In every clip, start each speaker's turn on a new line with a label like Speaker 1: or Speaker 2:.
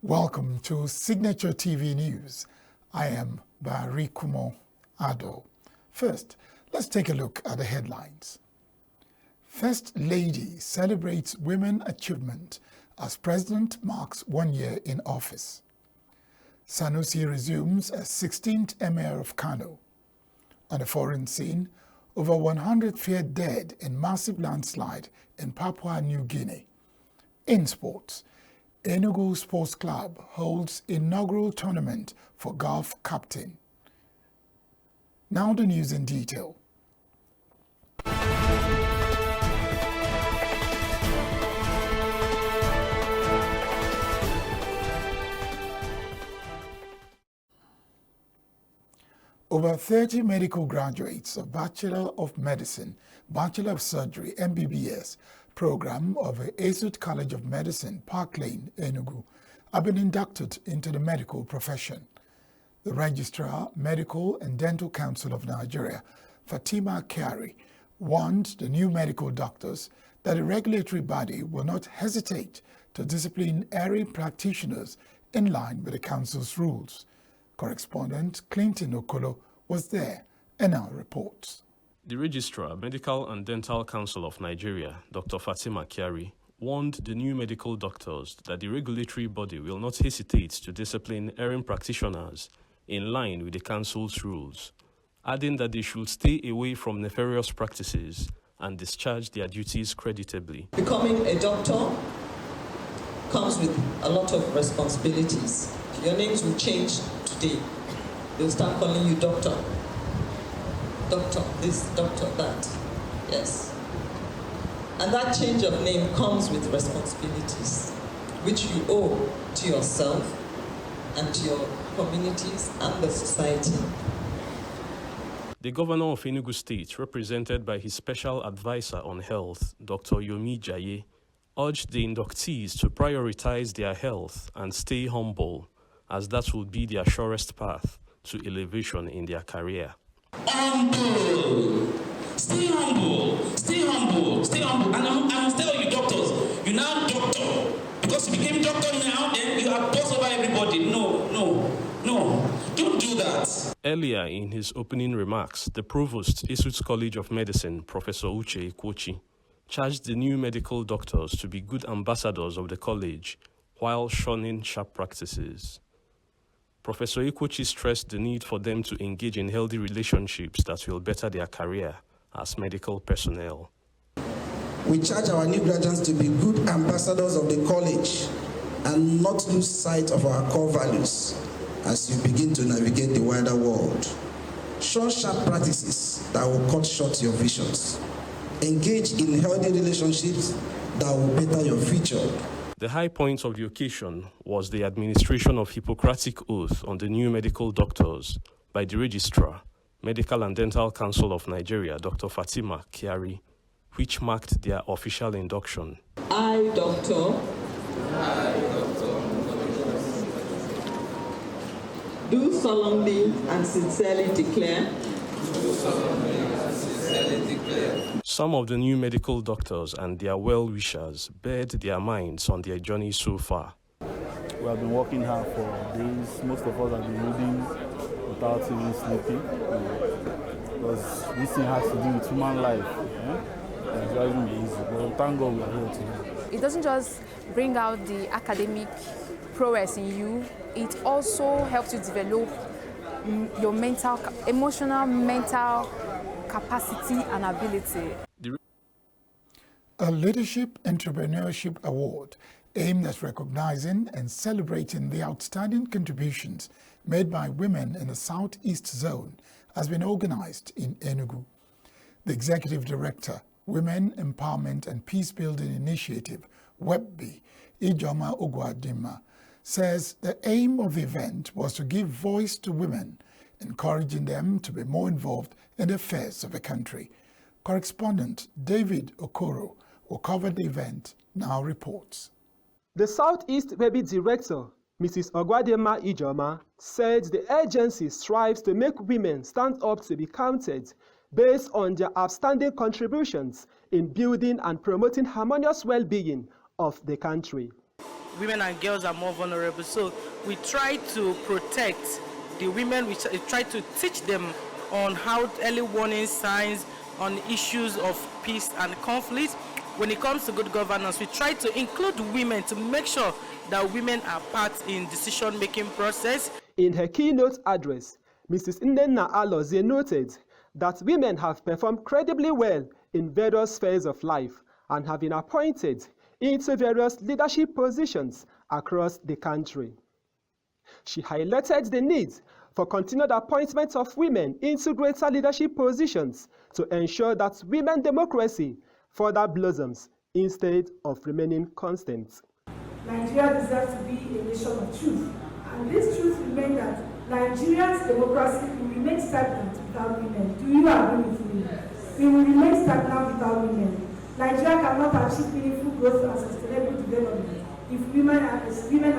Speaker 1: Welcome to Signature TV News. I am Barikumo Ado. First, let's take a look at the headlines. First Lady celebrates women achievement as President marks 1 year in office. Sanusi resumes as 16th Emir of Kano. On a foreign scene, over 100 feared dead in massive landslide in Papua New Guinea. In sports, Enugu Sports Club holds inaugural tournament for golf captain. Now the news in detail. Over 30 medical graduates of Bachelor of Medicine, Bachelor of Surgery, MBBS program of the Esut College of Medicine, Park Lane, Enugu, have been inducted into the medical profession. The Registrar, Medical and Dental Council of Nigeria, Fatima Kyari, warned the new medical doctors that the regulatory body will not hesitate to discipline erring practitioners in line with the council's rules. Correspondent Clinton Okolo was there and now reports.
Speaker 2: The Registrar, Medical and Dental Council of Nigeria, Dr. Fatima Kyari, warned the new medical doctors that the regulatory body will not hesitate to discipline erring practitioners in line with the council's rules, adding that they should stay away from nefarious practices and discharge their duties creditably.
Speaker 3: Becoming a doctor comes with a lot of responsibilities. Your names will change today. They'll start calling you doctor. Doctor this, doctor that. Yes. And that change of name comes with responsibilities, which you owe to yourself and to your communities and the society.
Speaker 2: The governor of Enugu State, represented by his special advisor on health, Dr. Yomi Jaye, urged the inductees to prioritize their health and stay humble, as that will be their surest path to elevation in their career.
Speaker 4: Humble! Stay humble! Stay humble! Stay humble! And I must tell you, doctors, you're now doctor. Because you became doctor now, then you are boss over everybody. No. Don't do that.
Speaker 2: Earlier in his opening remarks, the Provost, Esut College of Medicine, Professor Uche Ikwochi, charged the new medical doctors to be good ambassadors of the college while shunning sharp practices. Professor Ikwochi stressed the need for them to engage in healthy relationships that will better their career as medical personnel.
Speaker 5: We charge our new graduates to be good ambassadors of the college and not lose sight of our core values as you begin to navigate the wider world. Shun sharp practices that will cut short your visions. Engage in healthy relationships that will better your future.
Speaker 2: The high point of the occasion was the administration of Hippocratic Oath on the new medical doctors by the Registrar, Medical and Dental Council of Nigeria, Dr. Fatima Kyari, which marked their official induction.
Speaker 3: I, Doctor, do solemnly and sincerely declare.
Speaker 2: Some of the new medical doctors and their well-wishers bared their minds on their journey so far.
Speaker 6: We have been working hard for days. Most of us have been reading without even sleeping. Because this thing has to do with human life. It's not even easy, but thank God we are here today.
Speaker 7: It doesn't just bring out the academic prowess in you, it also helps you develop your emotional mental capacity and ability.
Speaker 1: A Leadership Entrepreneurship Award aimed at recognizing and celebrating the outstanding contributions made by women in the Southeast Zone has been organized in Enugu. The Executive Director, Women Empowerment and Peacebuilding Initiative, WEPB, Ijoma Ogwadima, says the aim of the event was to give voice to women, encouraging them to be more involved in the affairs of the country. Correspondent David Okoro, who covered the event, now reports.
Speaker 8: The Southeast Baby Director, Mrs. Ogwadema Ijoma, said the agency strives to make women stand up to be counted based on their outstanding contributions in building and promoting harmonious well-being of the country.
Speaker 9: women and girls are more vulnerable. So we try to protect the women. We try to teach them on how early warning signs, on issues of peace and conflict. When it comes to good governance, we try to include women to make sure that women are part in decision-making process.
Speaker 8: In her keynote address, Mrs. Nnenna Alozie noted that women have performed credibly well in various spheres of life and have been appointed into various leadership positions across the country. She highlighted the need for continued appointment of women into greater leadership positions to ensure that women democracy further blossoms instead of remaining constant.
Speaker 10: Nigeria deserves to be a nation of truth, and this truth remains that Nigeria's democracy will remain stagnant without women. Do you agree with me? We will remain stagnant without women. Nigeria cannot achieve meaningful growth and sustainable development if women are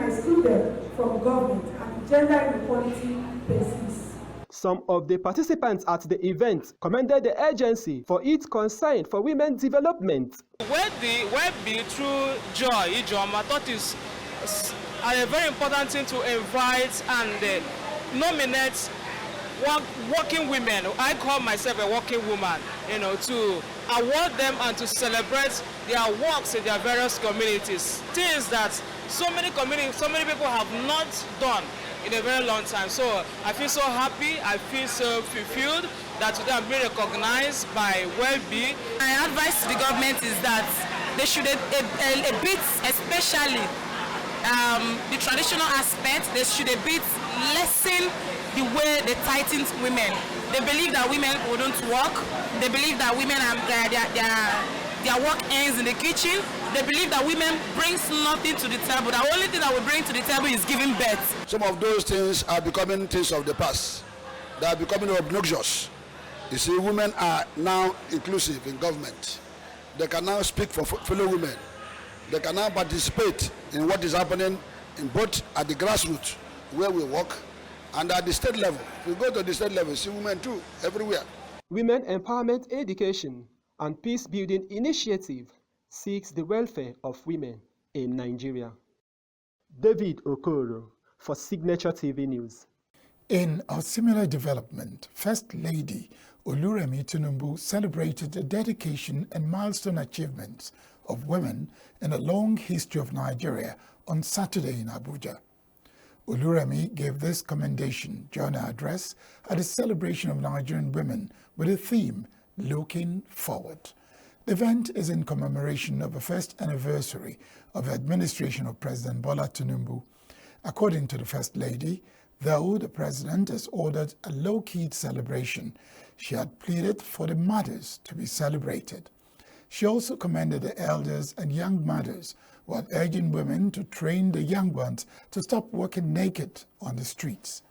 Speaker 10: excluded from government and gender inequality persists.
Speaker 8: Some of the participants at the event commended the agency for its concern for women's development.
Speaker 11: Well-being through Joy Ijoma thought is a very important thing to invite and nominate working women. I call myself a working woman, to award them and to celebrate their works in their various communities. Things that so many people have not done in a very long time. So I feel so happy, I feel so fulfilled that today I'm being recognized by well-being.
Speaker 12: My advice to the government is that they should a bit, especially the traditional aspect, they should a bit lessen the way they tighten women. They believe that women wouldn't work. They believe that women their work ends in the kitchen. They believe that women brings nothing to the table. The only thing that we bring to the table is giving birth.
Speaker 13: Some of those things are becoming things of the past. They are becoming obnoxious. You see, women are now inclusive in government. They can now speak for fellow women. They can now participate in what is happening in both at the grassroots where we work and at the state level. If we go to the state level, see women too, everywhere.
Speaker 8: Women Empowerment Education and Peace Building Initiative seeks the welfare of women in Nigeria. David Okoro for Signature TV News.
Speaker 1: In a similar development, First Lady Oluremi Tinubu celebrated the dedication and milestone achievements of women in a long history of Nigeria on Saturday in Abuja. Oluremi gave this commendation during her address at a celebration of Nigerian women with a theme, Looking Forward. The event is in commemoration of the first anniversary of the administration of President Bola Tinubu. According to the First Lady, though the President has ordered a low-key celebration, she had pleaded for the mothers to be celebrated. She also commended the elders and young mothers while urging women to train the young ones to stop walking naked on the streets.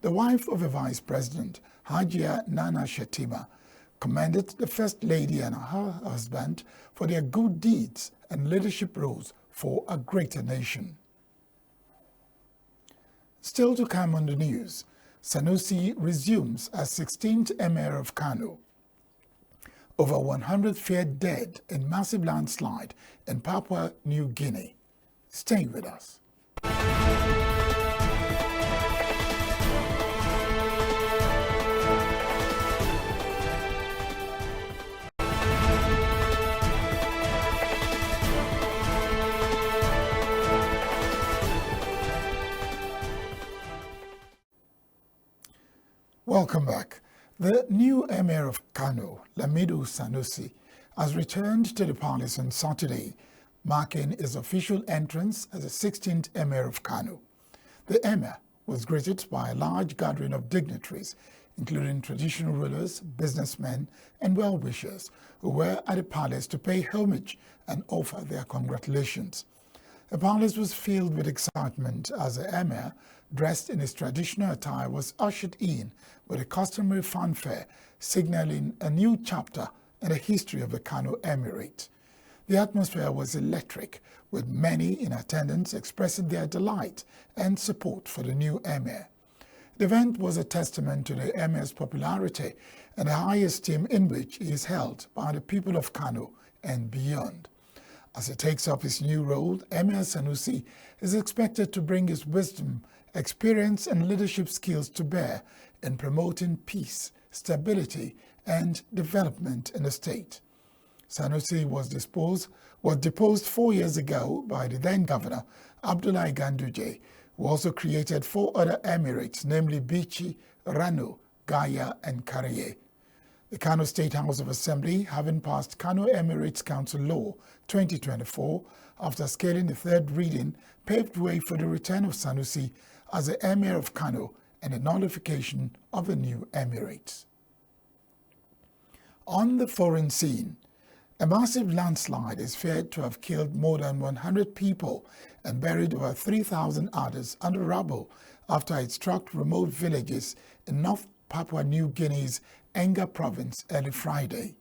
Speaker 1: The wife of the Vice President, Hajia Nana Shetima, commended the First Lady and her husband for their good deeds and leadership roles for a greater nation. Still to come on the news, Sanusi resumes as 16th Emir of Kano. Over 100 feared dead in massive landslide in Papua New Guinea. Stay with us. Welcome back. The new Emir of Kano, Lamido Sanusi, has returned to the palace on Saturday, marking his official entrance as the 16th Emir of Kano. The Emir was greeted by a large gathering of dignitaries, including traditional rulers, businessmen, and well-wishers who were at the palace to pay homage and offer their congratulations. The palace was filled with excitement as the Emir, dressed in his traditional attire, was ushered in with a customary fanfare, signaling a new chapter in the history of the Kano Emirate. The atmosphere was electric, with many in attendance expressing their delight and support for the new Emir. The event was a testament to the Emir's popularity and the high esteem in which he is held by the people of Kano and beyond. As he takes up his new role, Emir Sanusi is expected to bring his wisdom, experience and leadership skills to bear in promoting peace, stability and development in the state. Sanusi was deposed 4 years ago by the then governor, Abdullahi Ganduje, who also created 4 other emirates, namely Bichi, Rano, Gaya and Karaye. The Kano State House of Assembly, having passed Kano Emirates Council Law 2024 after scaling the third reading, paved way for the return of Sanusi as the Emir of Kano and the nullification of the new emirates. On the foreign scene, a massive landslide is feared to have killed more than 100 people and buried over 3,000 others under rubble after it struck remote villages in North Papua New Guinea's Enga province early Friday.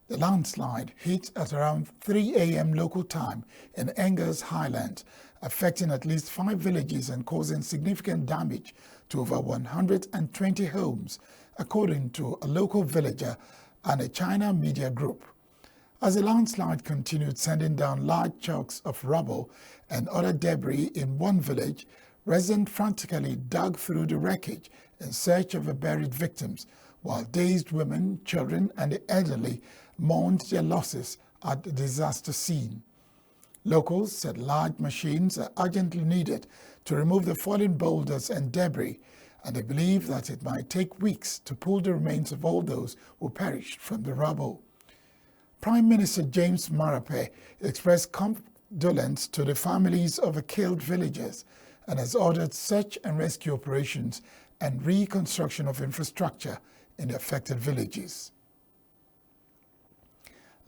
Speaker 1: The landslide hit at around 3 a.m. local time in Enga's highland, affecting at least 5 villages and causing significant damage to over 120 homes, according to a local villager and a China media group. As the landslide continued sending down large chunks of rubble and other debris in one village, residents frantically dug through the wreckage in search of the buried victims, while dazed women, children and the elderly mourned their losses at the disaster scene. Locals said large machines are urgently needed to remove the fallen boulders and debris, and they believe that it might take weeks to pull the remains of all those who perished from the rubble. Prime Minister James Marape expressed condolence to the families of the killed villagers and has ordered search and rescue operations and reconstruction of infrastructure in the affected villages.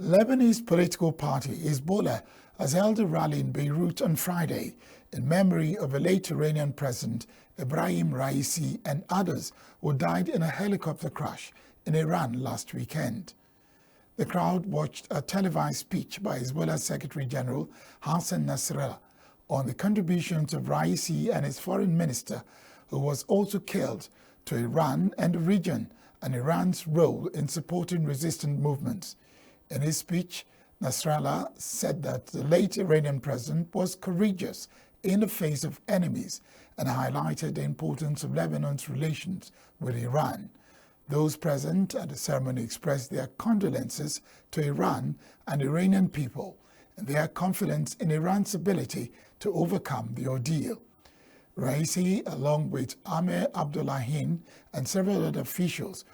Speaker 1: Lebanese political party Hezbollah has held a rally in Beirut on Friday in memory of a late Iranian president Ibrahim Raisi and others who died in a helicopter crash in Iran last weekend. The crowd watched a televised speech by Hezbollah Secretary General Hassan Nasrallah on the contributions of Raisi and his foreign minister, who was also killed, to Iran and the region, and Iran's role in supporting resistant movements. In his speech, Nasrallah said that the late Iranian president was courageous in the face of enemies and highlighted the importance of Lebanon's relations with Iran. Those present at the ceremony expressed their condolences to Iran and Iranian people and their confidence in Iran's ability to overcome the ordeal. Raisi, along with Amir Abdullahian and several other officials,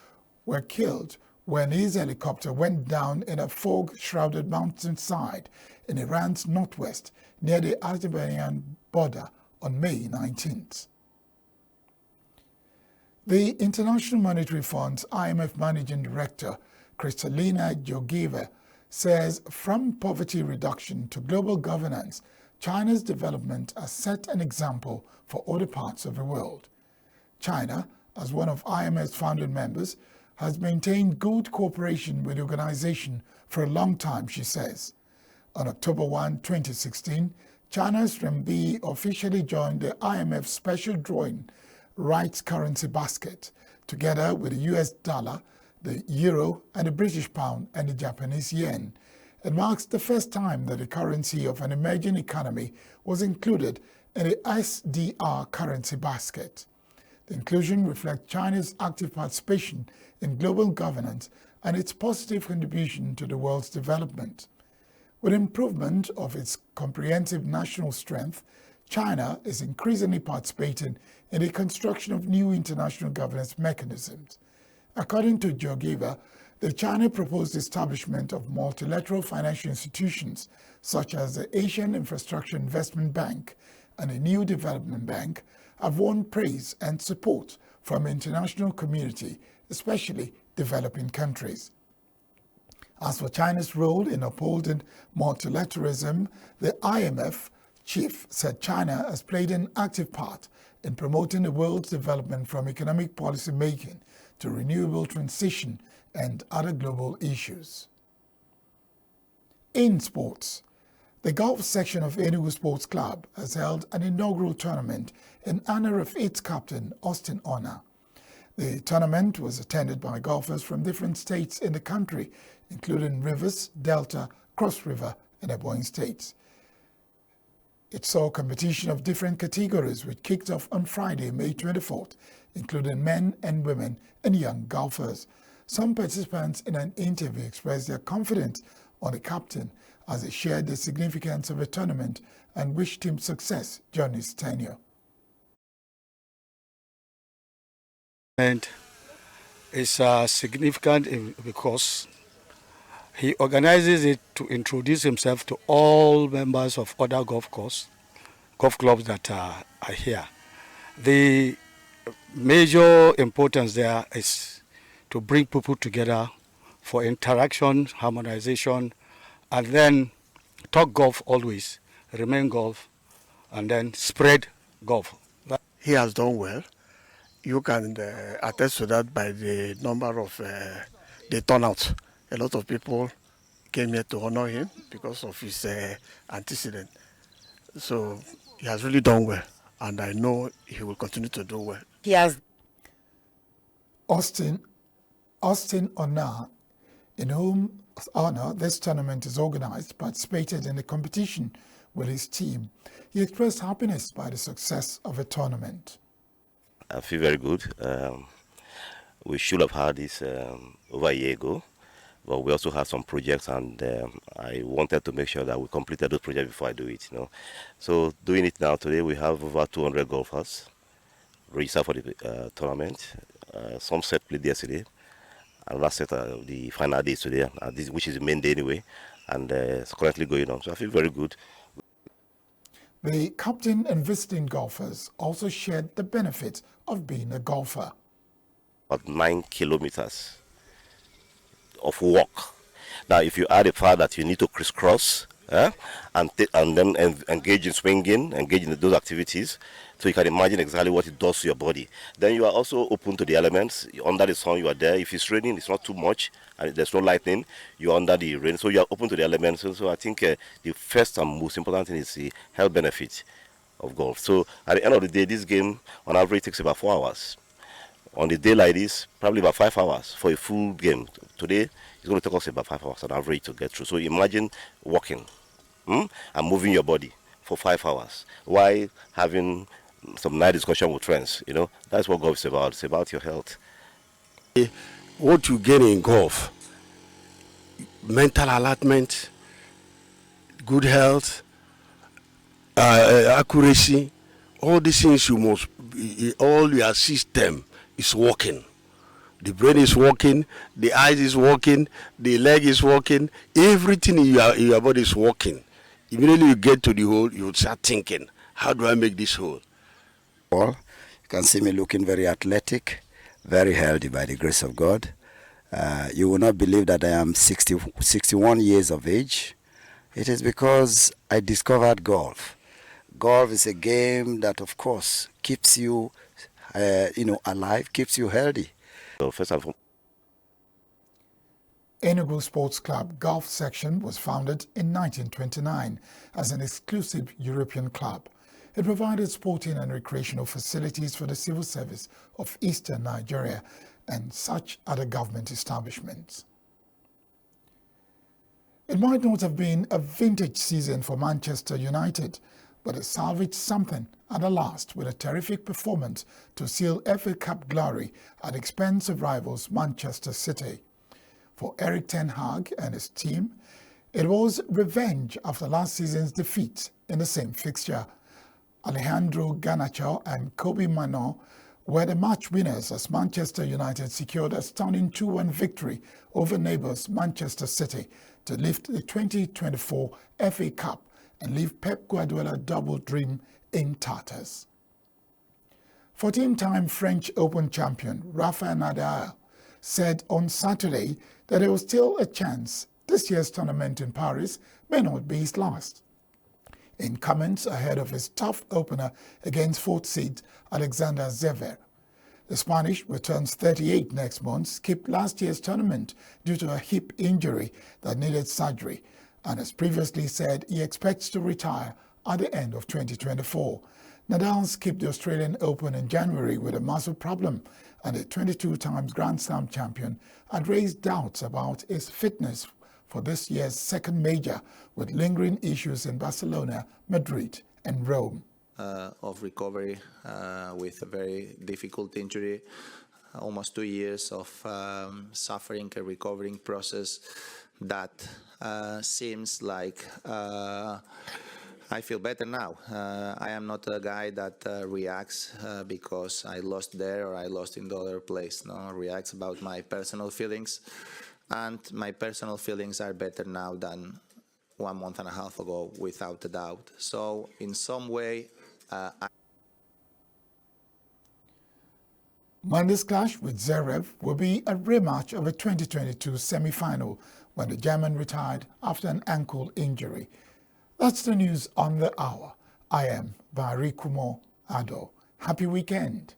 Speaker 1: were killed when his helicopter went down in a fog-shrouded mountainside in Iran's northwest near the Azerbaijan border on May 19th. The International Monetary Fund's IMF Managing Director, Kristalina Georgieva, says from poverty reduction to global governance, China's development has set an example for other parts of the world. China, as one of IMF's founding members, has maintained good cooperation with the organization for a long time, she says. On October 1, 2016, China's RMB officially joined the IMF Special Drawing Rights Currency Basket, together with the US dollar, the euro, and the British pound and the Japanese yen. It marks the first time that the currency of an emerging economy was included in the SDR currency basket. The inclusion reflects China's active participation in global governance and its positive contribution to the world's development. With improvement of its comprehensive national strength, China is increasingly participating in the construction of new international governance mechanisms. According to Georgieva, the China proposed establishment of multilateral financial institutions such as the Asian Infrastructure Investment Bank and a new development bank have won praise and support from the international community, especially developing countries. As for China's role in upholding multilateralism, the IMF chief said China has played an active part in promoting the world's development from economic policy making to renewable transition and other global issues. In sports, the golf section of Enugu Sports Club has held an inaugural tournament in honor of its captain, Austin Honor. The tournament was attended by golfers from different states in the country, including Rivers, Delta, Cross River, in Ebonyi State. It saw competition of different categories, which kicked off on Friday, May 24th, including men and women and young golfers. Some participants in an interview expressed their confidence on the captain as they shared the significance of the tournament and wished him success during his tenure.
Speaker 14: And it's significant because he organizes it to introduce himself to all members of other golf clubs that are here. The major importance there is to bring people together for interaction, harmonization, and then talk golf always, remain golf, and then spread golf.
Speaker 15: He has done well. You can attest to that by the number of the turnout. A lot of people came here to honor him because of his antecedent. So he has really done well, and I know he will continue to do well.
Speaker 12: He has.
Speaker 1: Austin Ona, in whom honor this tournament is organized, participated in the competition with his team. He expressed happiness by the success of the tournament.
Speaker 16: I feel very good. We should have had this over a year ago, but we also had some projects, and I wanted to make sure that we completed those projects before I do it. So doing it now today, we have over 200 golfers registered for the tournament. Some set played yesterday, and last set the final day today, which is the main day anyway, and it's currently going on. So I feel very good.
Speaker 1: The captain and visiting golfers also shared the benefit of being a golfer.
Speaker 16: About 9 kilometers of walk. Now, if you add the fact that you need to crisscross and then engage in swinging, engage in those activities, so you can imagine exactly what it does to your body. Then you are also open to the elements. Under the sun, you are there. If it's raining, it's not too much, and there's no lightning, you're under the rain, so you are open to the elements. So I think the first and most important thing is the health benefit of golf. So at the end of the day, this game on average takes about 4 hours. On the day like this, probably about 5 hours for a full game. Today, it's going to take us about 5 hours on average to get through. So imagine walking and moving your body for 5 hours while having some nice discussion with friends. That's what golf is about. It's about your health.
Speaker 17: What you gain in golf, mental alertment, good health, accuracy, all these things you must, all your system is working. The brain is working, the eyes is working, the leg is working, everything in your body is working. Immediately you get to the hole, you start thinking, how do I make this hole?
Speaker 18: You can see me looking very athletic, very healthy by the grace of God. You will not believe that I am 61 years of age. It is because I discovered golf. Golf is a game that, of course, keeps you, alive, keeps you healthy.
Speaker 16: So first and foremost,
Speaker 1: Enugu Sports Club Golf Section was founded in 1929 as an exclusive European club. It provided sporting and recreational facilities for the civil service of eastern Nigeria and such other government establishments. It might not have been a vintage season for Manchester United, but it salvaged something at the last with a terrific performance to seal FA Cup glory at the expense of rivals Manchester City. For Eric Ten Hag and his team, it was revenge after last season's defeat in the same fixture. Alejandro Garnacho and Kobe Mano were the match winners as Manchester United secured a stunning 2-1 victory over neighbours Manchester City to lift the 2024 FA Cup and leave Pep Guardiola double dream in tatters. 14-time French Open champion Rafael Nadal said on Saturday that there was still a chance this year's tournament in Paris may not be his last. In comments ahead of his tough opener against fourth seed Alexander Zverev, the Spanish, who turns 38 next month, skipped last year's tournament due to a hip injury that needed surgery, and as previously said, he expects to retire at the end of 2024. Nadal skipped the Australian Open in January with a muscle problem, and the 22 times Grand Slam champion had raised doubts about his fitness for for this year's second major, with lingering issues in Barcelona, Madrid, and Rome.
Speaker 19: Of recovery with a very difficult injury, almost 2 years of suffering a recovering process that seems like I feel better now. I am not a guy that reacts because I lost there or I lost in the other place. No, reacts about my personal feelings, and my personal feelings are better now than 1 month and a half ago, without a doubt. So in some way,
Speaker 1: Monday's clash with Zverev will be a rematch of a 2022 semi-final when the German retired after an ankle injury. That's the news on the hour. I am Barikumo Ado. Happy weekend.